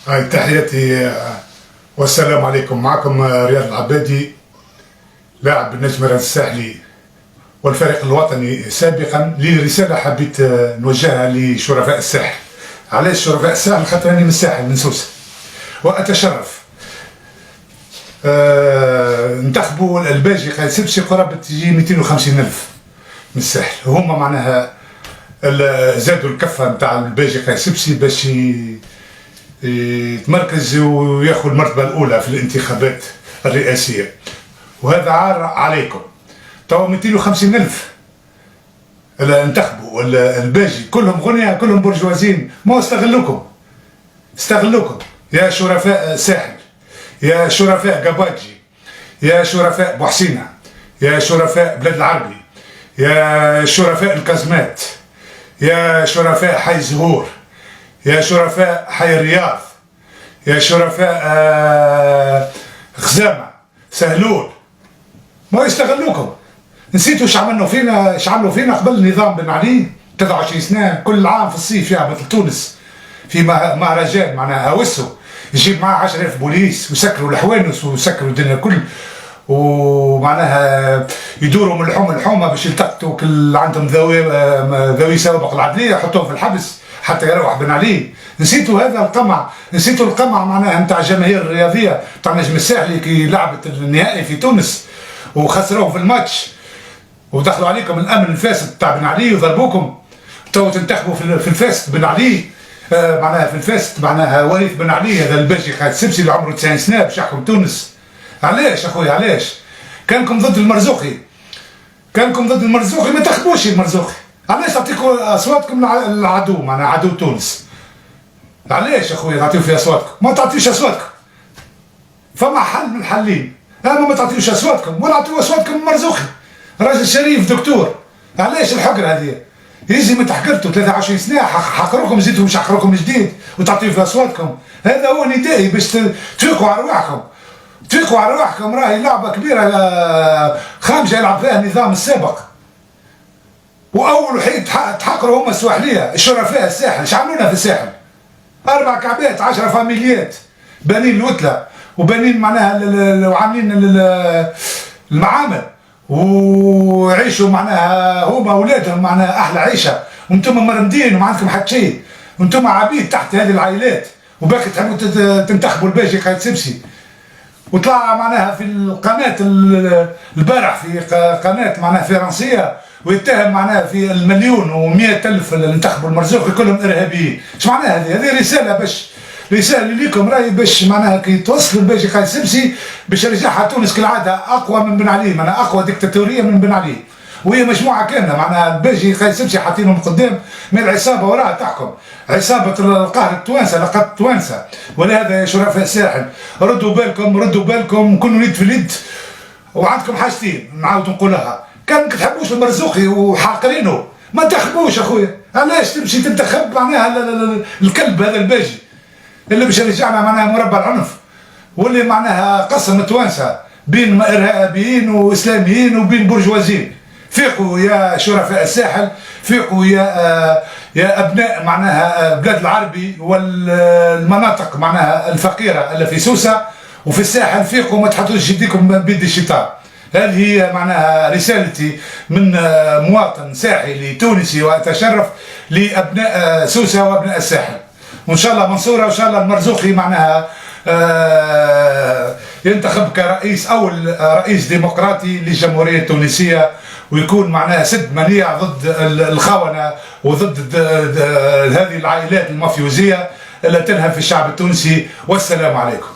هاي تحياتي والسلام عليكم. معكم رياض العبادي، لاعب النجم الساحلي والفريق الوطني سابقا. لي رسالة حبيت نوجهها لشرفاء الساحل. علاش شرفاء الساحل؟ خاطر راني من الساحل، من سوسة، وأتشرف. انتخبوا الباجي قايد سبسي قرابة تجي 250,000 من الساحل. هما معناها زادوا الكفة نتاع الباجي قايد سبسي باش يتمركز وياخذ المرتبة الأولى في الانتخابات الرئاسية، وهذا عار عليكم. توا 250,000 انتخبوا الباجي، كلهم غنية، كلهم برجوازين. ما استغلوكم، استغلوكم يا شرفاء الساحل، يا شرفاء قباجي، يا شرفاء بوحسينة، يا شرفاء بلاد العربي، يا شرفاء الكازمات، يا شرفاء حي زهور، يا شرفاء حي الرياض، يا شرفاء خزامة، سهلول. ما يستغلوكم. نسيتوا ايش عملوا فينا، ايش عملوا فينا قبل نظام بن علي 23 سنة. كل عام في الصيف يهبط لتونس في مهرجان معناها هوسو، يجيب معاه 10,000 بوليس ويسكروا الحوانس ويسكروا الدنيا كل، ومعناها يدوروا من الحومه لحومه باش يلتقطوا كل عندهم ذوي سوابق العدليه، يحطوهم في الحبس حتى يروح بن علي. نسيتوا هذا القمع، نسيتوا القمع معناها نتاع الجماهير الرياضيه تاع النجم الساحلي كي لعبت النهائي في تونس وخسروه في الماتش، ودخلوا عليكم الامن الفاسد تاع بن علي وضربوكم. تو تنتخبوا في الفاسد بن علي، معناها في الفاسد معناها وريث بن علي، هذا الباجي قايد سبسي اللي عمره 90 سنه باش يحكم تونس. علاش اخويا؟ علاش؟ كانكم ضد المرزوقي، كانكم ضد المرزوقي، ما تخبوش المرزوقي. علاش تعطيكوا اصواتكم للعدو، معناها عدو تونس؟ علاش اخويا تعطيو في اصواتكم؟ ما تعطيوش اصواتكم. فما حل من الحلين، اما ما تعطيوش اصواتكم ولا تعطيو اصواتكم المرزوقي، راجل شريف دكتور. علاش الحقره هذه؟ يجي من تحقرتوا 23 سنه، حقروكم، زيدوا مش حقروكم جديد وتعطيو في اصواتكم. هذا هو ندائي باش تفيقوا على رواحكم، تفيقوا على رواحكم. راهي لعبه كبيره خامجه يلعب فيها النظام السابق، واول وحيد تحقروا هما السواحليه، الشرفاء الساحل. ايش عملونا في الساحل؟ 4 كعبات، 10 فاميليات، بانين الوتله وبانين معناها وعاملين المعامل، ويعيشوا معناها هما اولادهم معناها احلى عيشه، وانتم مرمدين وما عندكم حتى شيء، وانتم عبيد تحت هذه العائلات، وباقي تحبوا تنتخبوا الباجي قايد سبسي. وطلع معناها في القناه البارح، في قناه معناها فرنسيه، ويتهم معناها في 1,100,000 اللي انتخبوا المرزوقي كلهم ارهابيين. ايش معناها هذه؟ هذه رساله، باش رساله ليكم راهي، باش معناها كي توصلوا الباجي قايد سبسي باش يرجعها تونس كالعاده اقوى من بن علي، معناها اقوى ديكتاتوريه من بن علي. وهي مجموعه كامله معناها الباجي قايد سبسي حاطينهم قدام من العصابه وراها تحكم، عصابه القهر التوانسه لقد التوانسه. ولهذا يا شرفاء الساحل ردوا بالكم، ردوا بالكم، كونوا يد في اليد. وعندكم حاجتين نعاود نقولها، كان ما تحبوش المرزوقي وحاقرينه ما تنتخبوش اخويا. علاش تمشي تنتخب معناها الكلب هذا الباجي اللي باش يرجعنا معناها مربع العنف، واللي معناها قسم التوانسه بين ارهابيين واسلاميين وبين برجوازيين. فيقوا يا شرفاء الساحل، فيقوا يا ابناء معناها بلاد العربي والمناطق معناها الفقيره اللي في سوسه وفي الساحل. فيقوا، ما تحطوش يديكم بيد الشيطان. هذه هي معناها رسالتي من مواطن ساحلي تونسي، واتشرف لابناء سوسه وابناء الساحل. وان شاء الله منصوره، وان شاء الله المرزوقي معناها ينتخب كرئيس، اول رئيس ديمقراطي للجمهوريه التونسيه، ويكون معناها سد منيع ضد الخونه وضد هذه العائلات المافيوزيه التي تنهب في الشعب التونسي. والسلام عليكم.